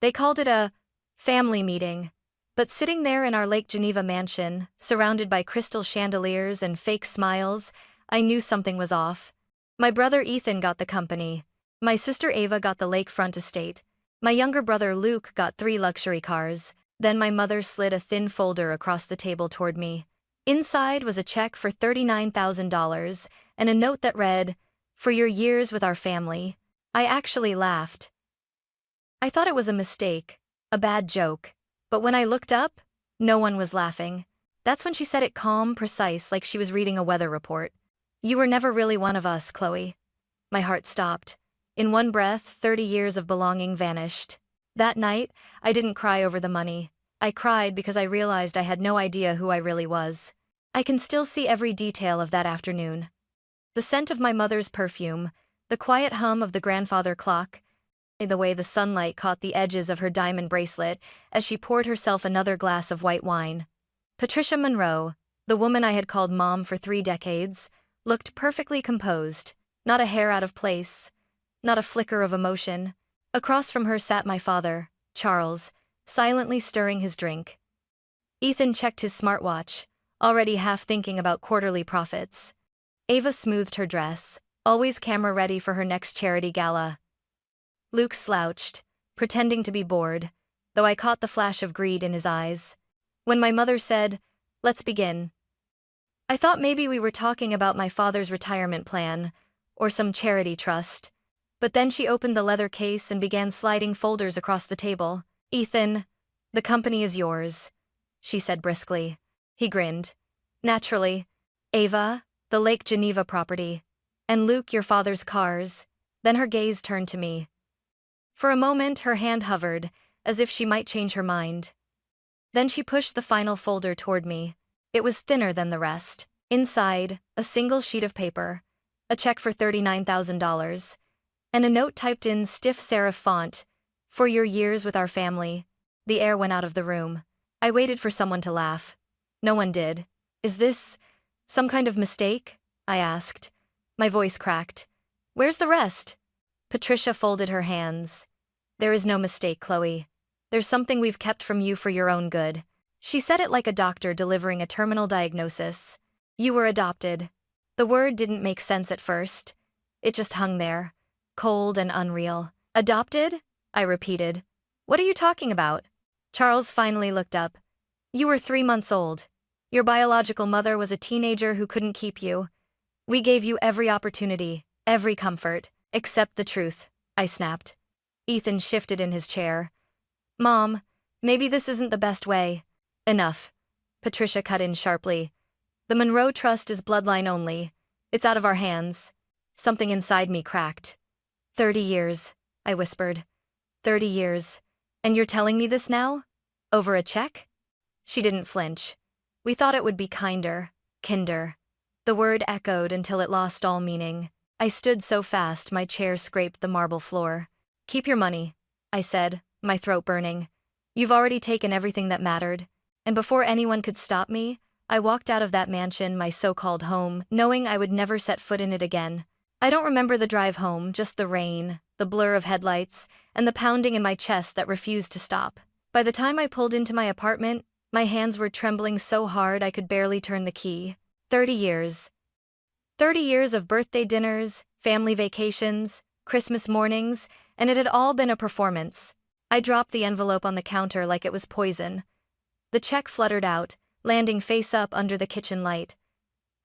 They called it a family meeting. But sitting there in our Lake Geneva mansion, surrounded by crystal chandeliers and fake smiles, I knew something was off. My brother Ethan got the company. My sister Ava got the lakefront estate. My younger brother Luke got 3 luxury cars. Then my mother slid a thin folder across the table toward me. Inside was a check for $39,000 and a note that read, "For your years with our family." I actually laughed. I thought it was a mistake, a bad joke. But when I looked up, no one was laughing. That's when she said it calm, precise, like she was reading a weather report. "You were never really one of us, Chloe." My heart stopped. In one breath, 30 years of belonging vanished. That night, I didn't cry over the money. I cried because I realized I had no idea who I really was. I can still see every detail of that afternoon. The scent of my mother's perfume, the quiet hum of the grandfather clock, the way the sunlight caught the edges of her diamond bracelet as she poured herself another glass of white wine. Patricia Monroe, the woman I had called Mom for 3 decades, looked perfectly composed, not a hair out of place, not a flicker of emotion. Across from her sat my father, Charles, silently stirring his drink. Ethan checked his smartwatch, already half thinking about quarterly profits. Ava smoothed her dress, always camera-ready for her next charity gala. Luke slouched, pretending to be bored, though I caught the flash of greed in his eyes. When my mother said, "Let's begin," I thought maybe we were talking about my father's retirement plan, or some charity trust. But then she opened the leather case and began sliding folders across the table. "Ethan, the company is yours," she said briskly. He grinned. "Naturally. Ava, the Lake Geneva property. And Luke, your father's cars." Then her gaze turned to me. For a moment, her hand hovered, as if she might change her mind. Then she pushed the final folder toward me. It was thinner than the rest. Inside, a single sheet of paper, a check for $39,000, and a note typed in stiff serif font, "For your years with our family." The air went out of the room. I waited for someone to laugh. No one did. "Is this some kind of mistake?" I asked. My voice cracked. "Where's the rest?" Patricia folded her hands. "There is no mistake, Chloe. There's something we've kept from you for your own good." She said it like a doctor delivering a terminal diagnosis. "You were adopted." The word didn't make sense at first. It just hung there, cold and unreal. "Adopted?" I repeated. "What are you talking about?" Charles finally looked up. "You were 3 months old. Your biological mother was a teenager who couldn't keep you. We gave you every opportunity, every comfort. Except the truth," I snapped. Ethan shifted in his chair. "Mom, maybe this isn't the best way." "Enough," Patricia cut in sharply. "The Monroe Trust is bloodline only. It's out of our hands." Something inside me cracked. 30 years, I whispered. 30 years. And you're telling me this now? Over a check? She didn't flinch. "We thought it would be kinder. Kinder." The word echoed until it lost all meaning. I stood so fast my chair scraped the marble floor. "Keep your money," I said, my throat burning. "You've already taken everything that mattered." And before anyone could stop me, I walked out of that mansion, my so-called home, knowing I would never set foot in it again. I don't remember the drive home, just the rain, the blur of headlights, and the pounding in my chest that refused to stop. By the time I pulled into my apartment, my hands were trembling so hard I could barely turn the key. 30 years. 30 years of birthday dinners, family vacations, Christmas mornings, and it had all been a performance. I dropped the envelope on the counter like it was poison. The check fluttered out, landing face up under the kitchen light.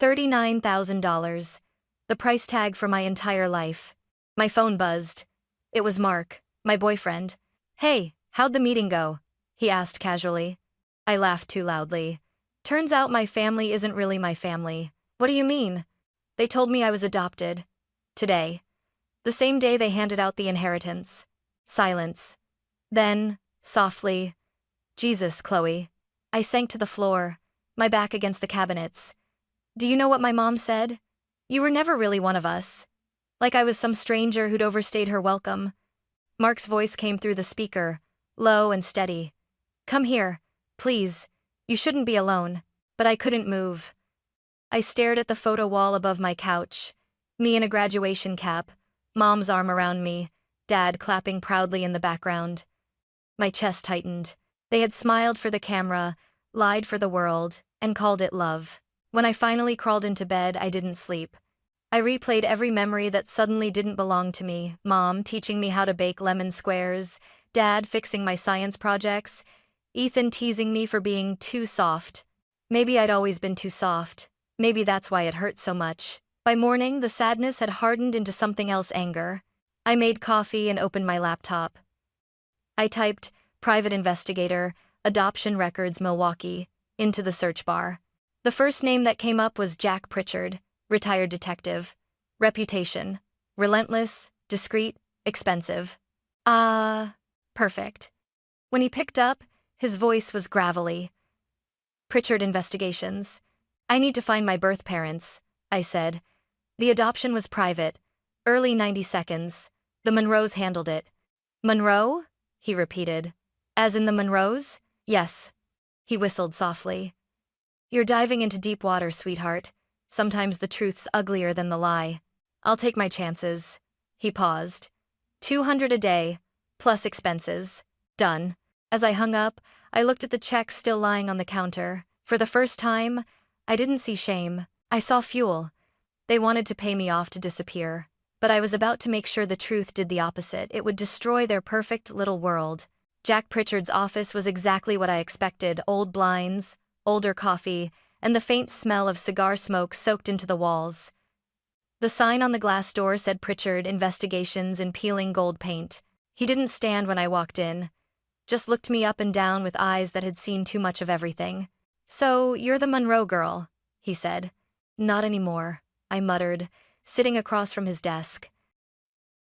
$39,000. The price tag for my entire life. My phone buzzed. It was Mark, my boyfriend. "Hey, how'd the meeting go?" he asked casually. I laughed too loudly. "Turns out my family isn't really my family." "What do you mean?" "They told me I was adopted. Today. The same day they handed out the inheritance." Silence. Then, softly, "Jesus, Chloe." I sank to the floor, my back against the cabinets. "Do you know what my mom said? You were never really one of us. Like I was some stranger who'd overstayed her welcome." Mark's voice came through the speaker, low and steady. "Come here, please. You shouldn't be alone." But I couldn't move. I stared at the photo wall above my couch. Me in a graduation cap, Mom's arm around me, Dad clapping proudly in the background. My chest tightened. They had smiled for the camera, lied for the world, and called it love. When I finally crawled into bed, I didn't sleep. I replayed every memory that suddenly didn't belong to me. Mom teaching me how to bake lemon squares, Dad fixing my science projects, Ethan teasing me for being too soft. Maybe I'd always been too soft. Maybe that's why it hurt so much. By morning, the sadness had hardened into something else, anger. I made coffee and opened my laptop. I typed, "Private Investigator, Adoption Records, Milwaukee," into the search bar. The first name that came up was Jack Pritchard, retired detective. Reputation: relentless, discreet, expensive. Perfect. When he picked up, his voice was gravelly. "Pritchard Investigations. I need to find my birth parents," I said. "The adoption was private. Early 90 seconds. The Monroes handled it." "Monroe?" he repeated. "As in the Monroes?" "Yes." He whistled softly. "You're diving into deep water, sweetheart. Sometimes the truth's uglier than the lie. I'll take my chances." He paused. 200 a day, plus expenses. Done. As I hung up, I looked at the check still lying on the counter. For the first time, I didn't see shame. I saw fuel. They wanted to pay me off to disappear. But I was about to make sure the truth did the opposite. It would destroy their perfect little world. Jack Pritchard's office was exactly what I expected: old blinds, older coffee, and the faint smell of cigar smoke soaked into the walls. The sign on the glass door said Pritchard Investigations in peeling gold paint. He didn't stand when I walked in, just looked me up and down with eyes that had seen too much of everything. "So, you're the Monroe girl," he said. "Not anymore," I muttered, sitting across from his desk.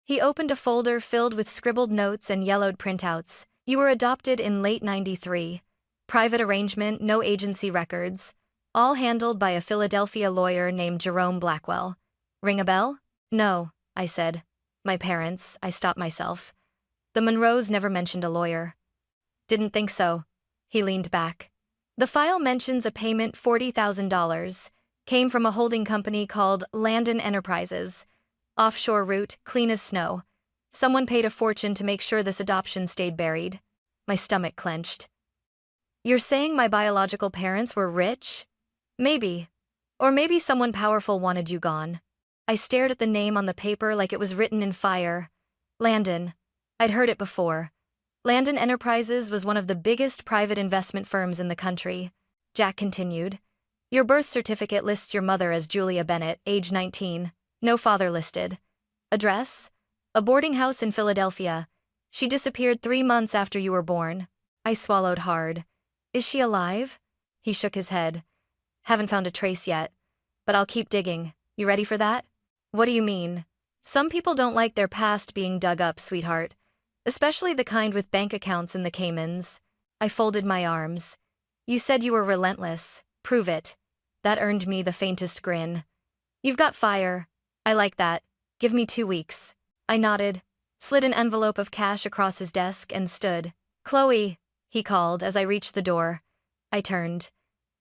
He opened a folder filled with scribbled notes and yellowed printouts. "You were adopted in late 93. Private arrangement, no agency records. All handled by a Philadelphia lawyer named Jerome Blackwell. Ring a bell?" "No," I said. "My parents," I stopped myself. "The Monroes never mentioned a lawyer." "Didn't think so." He leaned back. "The file mentions a payment $40,000. Came from a holding company called Landon Enterprises. Offshore route, clean as snow. Someone paid a fortune to make sure this adoption stayed buried." My stomach clenched. "You're saying my biological parents were rich?" "Maybe. Or maybe someone powerful wanted you gone." I stared at the name on the paper like it was written in fire. Landon. I'd heard it before. Landon Enterprises was one of the biggest private investment firms in the country. Jack continued. "Your birth certificate lists your mother as Julia Bennett, age 19. No father listed. Address? A boarding house in Philadelphia. She disappeared 3 months after you were born." I swallowed hard. "Is she alive?" He shook his head. "Haven't found a trace yet. But I'll keep digging. You ready for that?" "What do you mean?" "Some people don't like their past being dug up, sweetheart. Especially the kind with bank accounts in the Caymans." I folded my arms. "You said you were relentless. Prove it." That earned me the faintest grin. "You've got fire. I like that. Give me 2 weeks." I nodded, slid an envelope of cash across his desk, and stood. "Chloe," he called as I reached the door. I turned.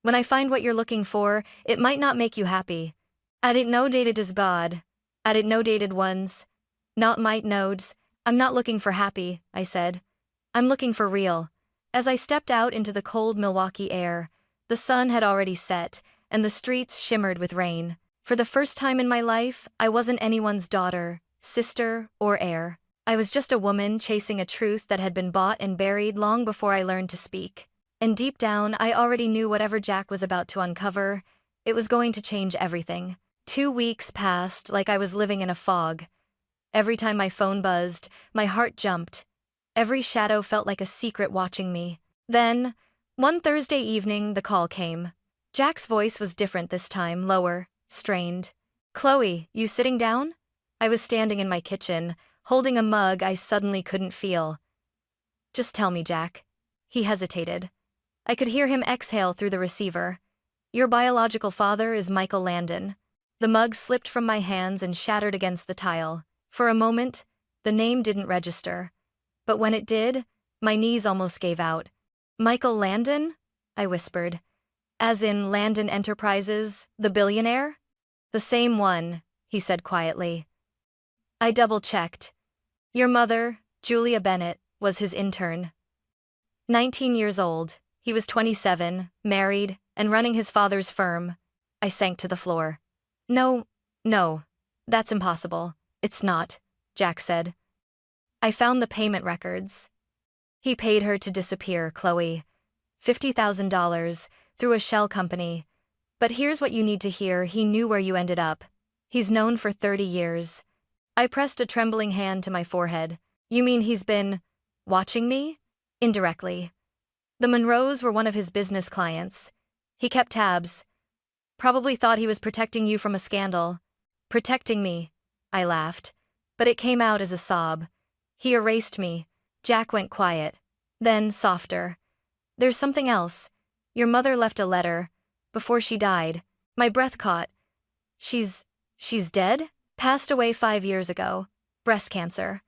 "When I find what you're looking for, it might not make you happy. I didn't know dated as God. I didn't know dated ones. Not might nodes. I'm not looking for happy," I said. "I'm looking for real." As I stepped out into the cold Milwaukee air, the sun had already set, and the streets shimmered with rain. For the first time in my life, I wasn't anyone's daughter, sister, or heir. I was just a woman chasing a truth that had been bought and buried long before I learned to speak. And deep down, I already knew whatever Jack was about to uncover, it was going to change everything. 2 weeks passed like I was living in a fog. Every time my phone buzzed, my heart jumped. Every shadow felt like a secret watching me. Then, one Thursday evening, the call came. Jack's voice was different this time, lower, strained. "Chloe, you sitting down?" I was standing in my kitchen, holding a mug I suddenly couldn't feel. "Just tell me, Jack." He hesitated. I could hear him exhale through the receiver. "Your biological father is Michael Landon." The mug slipped from my hands and shattered against the tile. For a moment, the name didn't register. But when it did, my knees almost gave out. "Michael Landon?" I whispered. "As in Landon Enterprises, the billionaire?" "The same one," he said quietly. I double-checked. "Your mother, Julia Bennett, was his intern." 19 years old. He was 27, married, and running his father's firm. I sank to the floor. No, no, that's impossible. It's not, Jack said. I found the payment records. He paid her to disappear, Chloe. $50,000 through a shell company. But here's what you need to hear: he knew where you ended up. He's known for 30 years. I pressed a trembling hand to my forehead. You mean he's been watching me? Indirectly. The Monroes were one of his business clients. He kept tabs. Probably thought he was protecting you from a scandal. Protecting me, I laughed. But it came out as a sob. He erased me. Jack went quiet. Then, softer. There's something else. Your mother left a letter. Before she died. My breath caught. She's dead? Passed away 5 years ago. Breast cancer.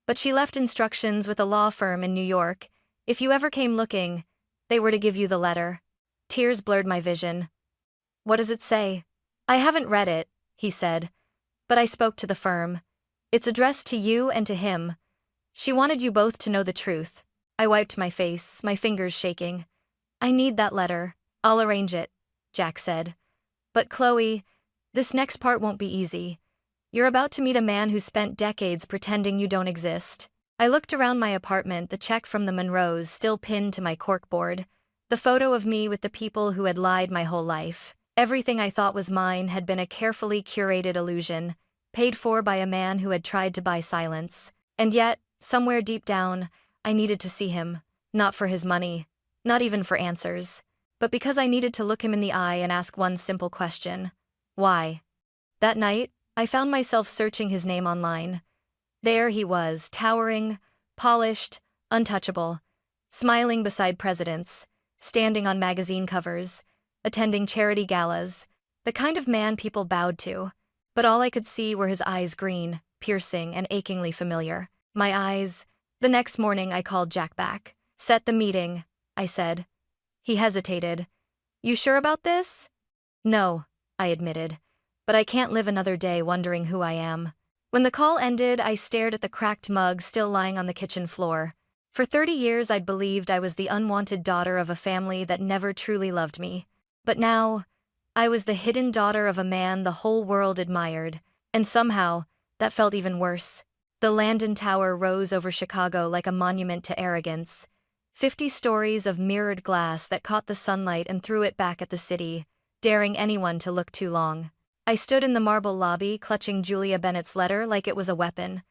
But she left instructions with a law firm in New York. If you ever came looking, they were to give you the letter. Tears blurred my vision. What does it say? I haven't read it, he said. But I spoke to the firm. It's addressed to you and to him. She wanted you both to know the truth. I wiped my face, my fingers shaking. I need that letter. I'll arrange it, Jack said. But Chloe, this next part won't be easy. You're about to meet a man who spent decades pretending you don't exist. I looked around my apartment, the check from the Monroes still pinned to my corkboard, the photo of me with the people who had lied my whole life. Everything I thought was mine had been a carefully curated illusion, paid for by a man who had tried to buy silence. And yet, somewhere deep down, I needed to see him, not for his money, not even for answers, but because I needed to look him in the eye and ask one simple question. Why? That night, I found myself searching his name online. There he was, towering, polished, untouchable, smiling beside presidents, standing on magazine covers, attending charity galas, the kind of man people bowed to. But all I could see were his eyes, green, piercing, and achingly familiar. My eyes. The next morning I called Jack back. Set the meeting, I said. He hesitated. You sure about this? No, I admitted. But I can't live another day wondering who I am. When the call ended, I stared at the cracked mug still lying on the kitchen floor. For 30 years I'd believed I was the unwanted daughter of a family that never truly loved me. But now, I was the hidden daughter of a man the whole world admired. And somehow, that felt even worse. The Landon Tower rose over Chicago like a monument to arrogance. 50 stories of mirrored glass that caught the sunlight and threw it back at the city, daring anyone to look too long. I stood in the marble lobby, clutching Julia Bennett's letter like it was a weapon.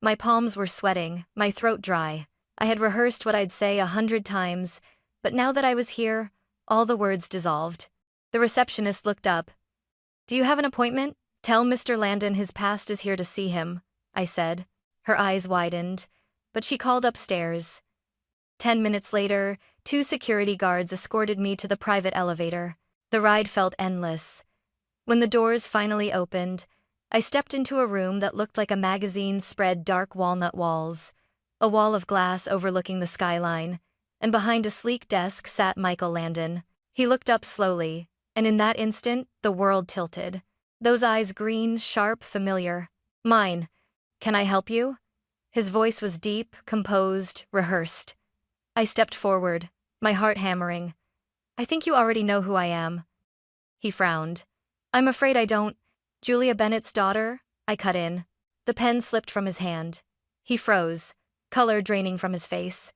My palms were sweating, my throat dry. I had rehearsed what I'd say 100 times, but now that I was here, all the words dissolved. The receptionist looked up. Do you have an appointment? Tell Mr. Landon his past is here to see him, I said. Her eyes widened, but she called upstairs. 10 minutes later, 2 security guards escorted me to the private elevator. The ride felt endless. When the doors finally opened, I stepped into a room that looked like a magazine spread dark walnut walls, a wall of glass overlooking the skyline, and behind a sleek desk sat Michael Landon. He looked up slowly, and in that instant, the world tilted. Those eyes, green, sharp, familiar. Mine. Can I help you? His voice was deep, composed, rehearsed. I stepped forward, my heart hammering. I think you already know who I am. He frowned. I'm afraid I don't. Julia Bennett's daughter? I cut in. The pen slipped from his hand. He froze, color draining from his face.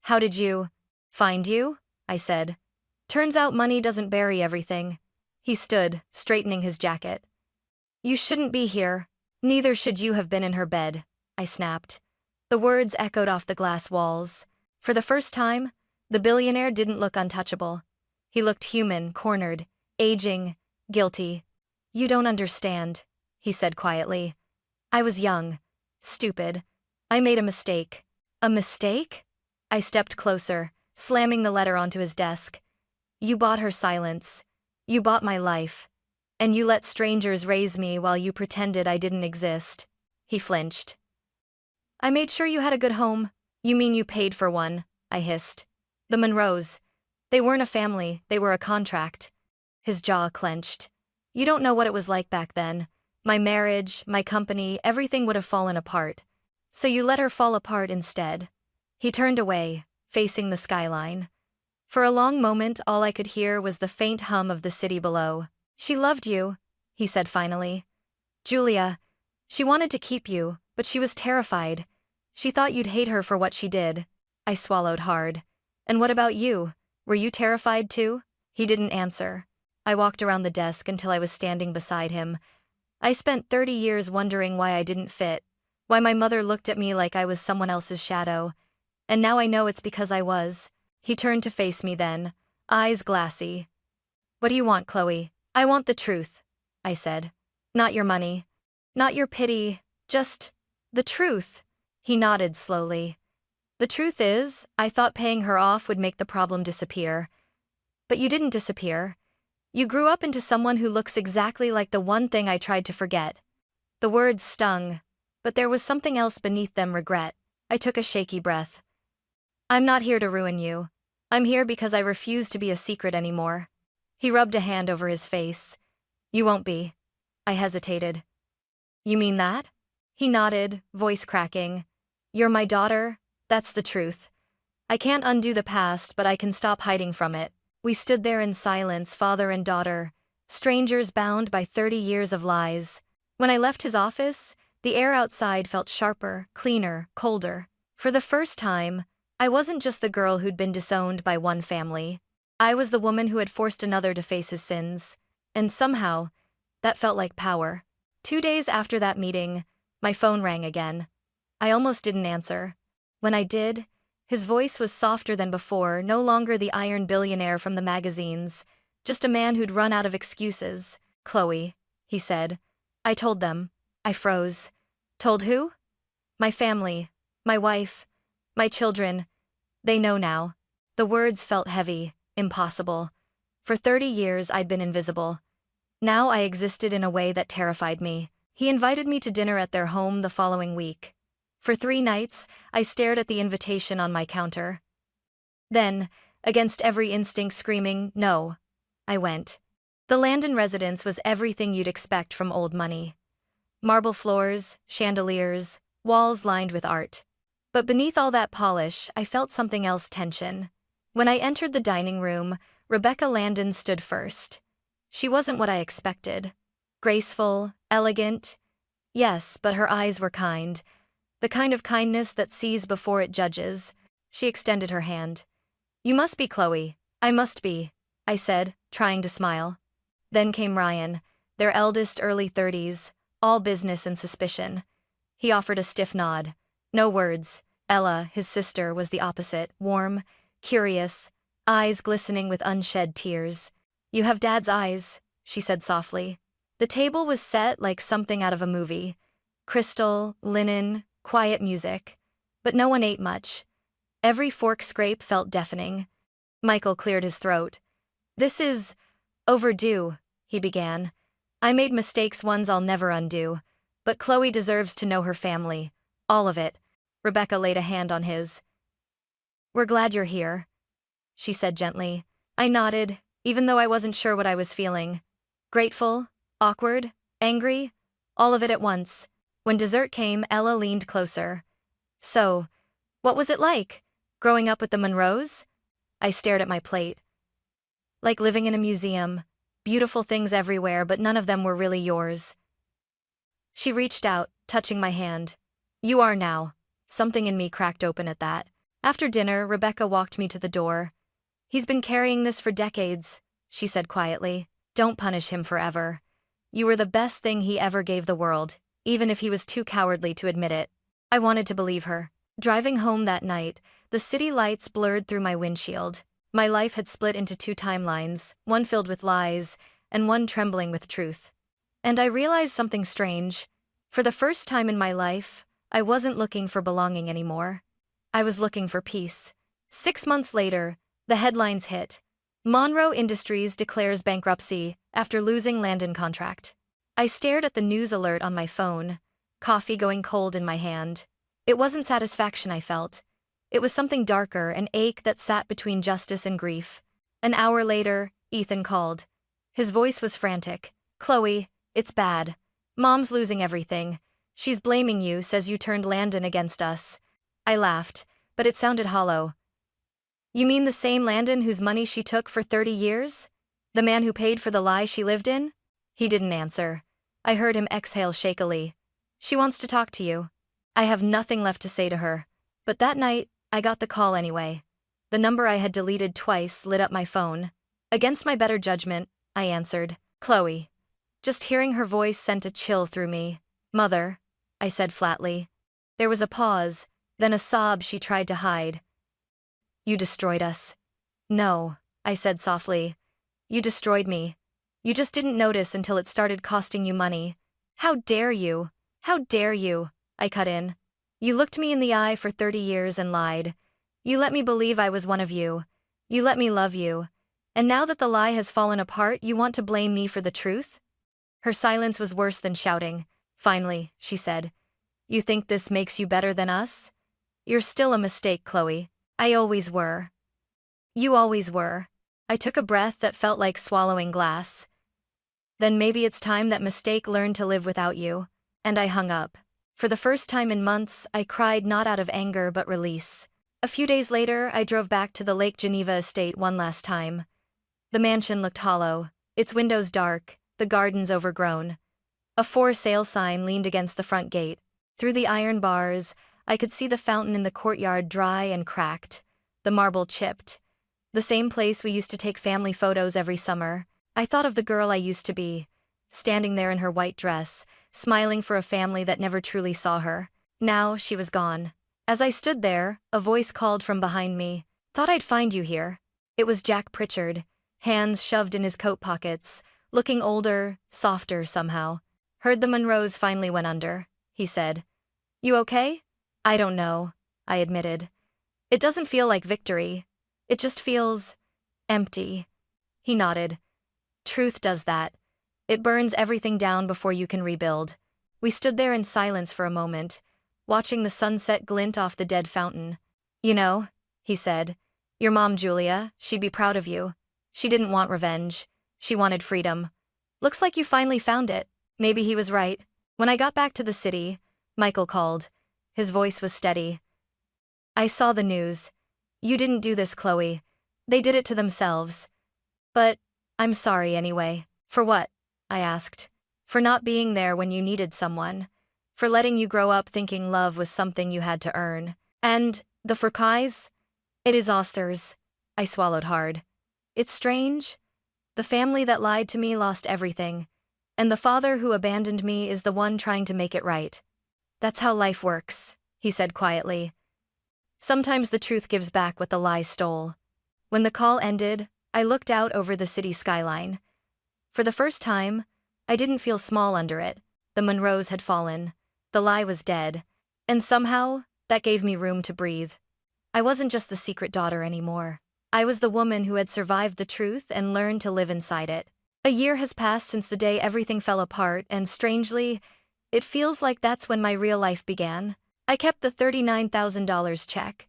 How did you find you? I said. Turns out money doesn't bury everything. He stood, straightening his jacket. You shouldn't be here. Neither should you have been in her bed, I snapped. The words echoed off the glass walls. For the first time, the billionaire didn't look untouchable. He looked human, cornered, aging, guilty. You don't understand, he said quietly. I was young, stupid. I made a mistake. A mistake? I stepped closer, slamming the letter onto his desk. You bought her silence. You bought my life. And you let strangers raise me while you pretended I didn't exist. He flinched. I made sure you had a good home. You mean you paid for one, I hissed. The Monroes. They weren't a family, they were a contract. His jaw clenched. You don't know what it was like back then. My marriage, my company, everything would have fallen apart. So you let her fall apart instead. He turned away, facing the skyline. For a long moment, all I could hear was the faint hum of the city below. "She loved you," he said finally. "Julia. She wanted to keep you, but she was terrified. She thought you'd hate her for what she did." I swallowed hard. "And what about you? Were you terrified too?" He didn't answer. I walked around the desk until I was standing beside him. I spent 30 years wondering why I didn't fit, why my mother looked at me like I was someone else's shadow. And now I know it's because I was. He turned to face me then, eyes glassy. "What do you want, Chloe?" "I want the truth," I said. "Not your money. Not your pity. Just the truth." He nodded slowly. "The truth is, I thought paying her off would make the problem disappear. But you didn't disappear. You grew up into someone who looks exactly like the one thing I tried to forget." The words stung, but there was something else beneath them: regret. I took a shaky breath. "I'm not here to ruin you. I'm here because I refuse to be a secret anymore." He rubbed a hand over his face. "You won't be." I hesitated. "You mean that?" He nodded, voice cracking. "You're my daughter. That's the truth. I can't undo the past, but I can stop hiding from it." We stood there in silence, father and daughter, strangers bound by 30 years of lies. When I left his office, the air outside felt sharper, cleaner, colder. For the first time, I wasn't just the girl who'd been disowned by one family. I was the woman who had forced another to face his sins. And somehow, that felt like power. 2 days after that meeting, my phone rang again. I almost didn't answer. When I did, his voice was softer than before, no longer the iron billionaire from the magazines, just a man who'd run out of excuses. "Chloe," he said. "I told them." I froze. "Told who?" "My family. My wife. My children. They know now." The words felt heavy, impossible. For 30 years I'd been invisible. Now I existed in a way that terrified me. He invited me to dinner at their home the following week. For 3 nights, I stared at the invitation on my counter. Then, against every instinct screaming, "No," I went. The Landon residence was everything you'd expect from old money. Marble floors, chandeliers, walls lined with art. But beneath all that polish, I felt something else: tension. When I entered the dining room, Rebecca Landon stood first. She wasn't what I expected. Graceful, elegant. Yes, but her eyes were kind. The kind of kindness that sees before it judges. She extended her hand. "You must be Chloe." "I must be," I said, trying to smile. Then came Ryan, their eldest, early 30s, all business and suspicion. He offered a stiff nod. No words. Ella, his sister, was the opposite, warm, curious, eyes glistening with unshed tears. "You have Dad's eyes," she said softly. The table was set like something out of a movie. Crystal, linen, quiet music. But no one ate much. Every fork scrape felt deafening. Michael cleared his throat. "This is overdue," he began. "I made mistakes, ones I'll never undo. But Chloe deserves to know her family. All of it." Rebecca laid a hand on his. "We're glad you're here," she said gently. I nodded, even though I wasn't sure what I was feeling. Grateful, awkward, angry, all of it at once. When dessert came, Ella leaned closer. "So, what was it like, growing up with the Monroes?" I stared at my plate. "Like living in a museum. Beautiful things everywhere, but none of them were really yours." She reached out, touching my hand. "You are now." Something in me cracked open at that. After dinner, Rebecca walked me to the door. "He's been carrying this for decades," she said quietly. "Don't punish him forever. You were the best thing he ever gave the world, even if he was too cowardly to admit it." I wanted to believe her. Driving home that night, the city lights blurred through my windshield. My life had split into 2 timelines, one filled with lies, and one trembling with truth. And I realized something strange. For the first time in my life, I wasn't looking for belonging anymore. I was looking for peace. 6 months later, the headlines hit. Monroe Industries declares bankruptcy after losing Landon contract. I stared at the news alert on my phone, coffee going cold in my hand. It wasn't satisfaction I felt. It was something darker, an ache that sat between justice and grief. An hour later, Ethan called. His voice was frantic. "Chloe, it's bad. Mom's losing everything. She's blaming you, says you turned Landon against us." I laughed, but it sounded hollow. You mean the same Landon whose money she took for 30 years? The man who paid for the lie she lived in? He didn't answer. I heard him exhale shakily. She wants to talk to you. I have nothing left to say to her. But that night, I got the call anyway. The number I had deleted twice lit up my phone. Against my better judgment, I answered. Chloe. Just hearing her voice sent a chill through me. Mother, I said flatly. There was a pause, then a sob she tried to hide. You destroyed us. No, I said softly. You destroyed me. You just didn't notice until it started costing you money. How dare you? How dare you? I cut in. You looked me in the eye for 30 years and lied. You let me believe I was one of you. You let me love you. And now that the lie has fallen apart, you want to blame me for the truth? Her silence was worse than shouting. Finally, she said. You think this makes you better than us? You're still a mistake, Chloe. I always were. You always were. I took a breath that felt like swallowing glass. Then maybe it's time that mistake learned to live without you. And I hung up. For the first time in months, I cried not out of anger but release. A few days later, I drove back to the Lake Geneva estate one last time. The mansion looked hollow, its windows dark, the gardens overgrown. A for sale sign leaned against the front gate. Through the iron bars, I could see the fountain in the courtyard dry and cracked, the marble chipped. The same place we used to take family photos every summer. I thought of the girl I used to be, standing there in her white dress, smiling for a family that never truly saw her. Now she was gone. As I stood there, a voice called from behind me. Thought I'd find you here. It was Jack Pritchard, hands shoved in his coat pockets, looking older, softer somehow. Heard the Monroes finally went under, he said. You okay? I don't know, I admitted. It doesn't feel like victory. It just feels empty. He nodded. Truth does that. It burns everything down before you can rebuild. We stood there in silence for a moment, watching the sunset glint off the dead fountain. You know, he said, your mom, Julia, she'd be proud of you. She didn't want revenge. She wanted freedom. Looks like you finally found it. Maybe he was right. When I got back to the city, Michael called. His voice was steady. I saw the news. You didn't do this, Chloe. They did it to themselves. But I'm sorry anyway. For what? I asked. For not being there when you needed someone. For letting you grow up thinking love was something you had to earn. And the Furkais? It is Osters. I swallowed hard. It's strange. The family that lied to me lost everything. And the father who abandoned me is the one trying to make it right. That's how life works, he said quietly. Sometimes the truth gives back what the lie stole. When the call ended, I looked out over the city skyline. For the first time, I didn't feel small under it. The Monroes had fallen. The lie was dead. And somehow, that gave me room to breathe. I wasn't just the secret daughter anymore. I was the woman who had survived the truth and learned to live inside it. A year has passed since the day everything fell apart, and strangely, it feels like that's when my real life began. I kept the $39,000 check.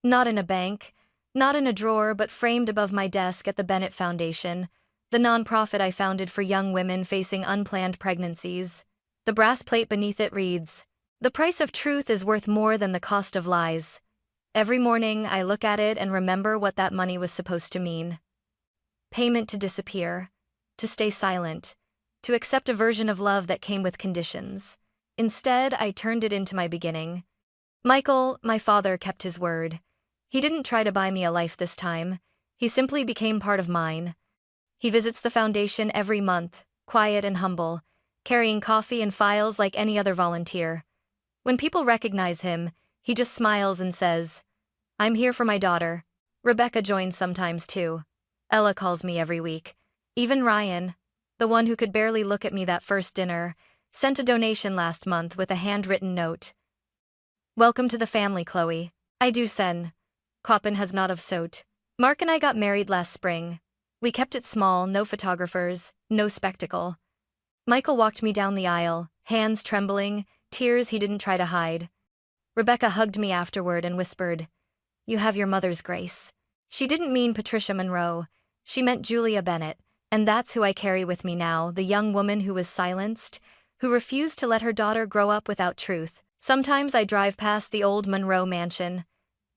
Not in a bank, not in a drawer, but framed above my desk at the Bennett Foundation, the nonprofit I founded for young women facing unplanned pregnancies. The brass plate beneath it reads, "The price of truth is worth more than the cost of lies." Every morning, I look at it and remember what that money was supposed to mean. Payment to disappear, to stay silent, to accept a version of love that came with conditions. Instead, I turned it into my beginning. Michael, my father, kept his word. He didn't try to buy me a life this time. He simply became part of mine. He visits the foundation every month, quiet and humble, carrying coffee and files like any other volunteer. When people recognize him, he just smiles and says, "I'm here for my daughter." Rebecca joins sometimes too. Ella calls me every week. Even Ryan, the one who could barely look at me that first dinner, sent a donation last month with a handwritten note. "Welcome to the family, Chloe. I do sen. Koppen has not of sot." Mark and I got married last spring. We kept it small, no photographers, no spectacle. Michael walked me down the aisle, hands trembling, tears he didn't try to hide. Rebecca hugged me afterward and whispered, "You have your mother's grace." She didn't mean Patricia Monroe. She meant Julia Bennett, and that's who I carry with me now, the young woman who was silenced, who refused to let her daughter grow up without truth. Sometimes I drive past the old Monroe mansion.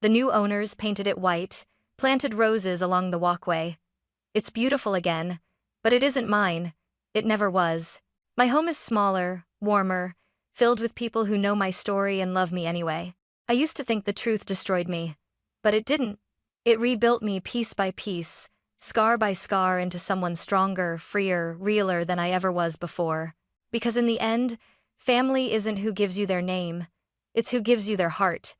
The new owners painted it white, Planted roses along the walkway. It's beautiful again, but it isn't mine. It never was. My home is smaller, warmer, filled with people who know my story and love me anyway. I used to think the truth destroyed me, but it didn't. It rebuilt me piece by piece, scar by scar into someone stronger, freer, realer than I ever was before. Because in the end, family isn't who gives you their name, it's who gives you their heart.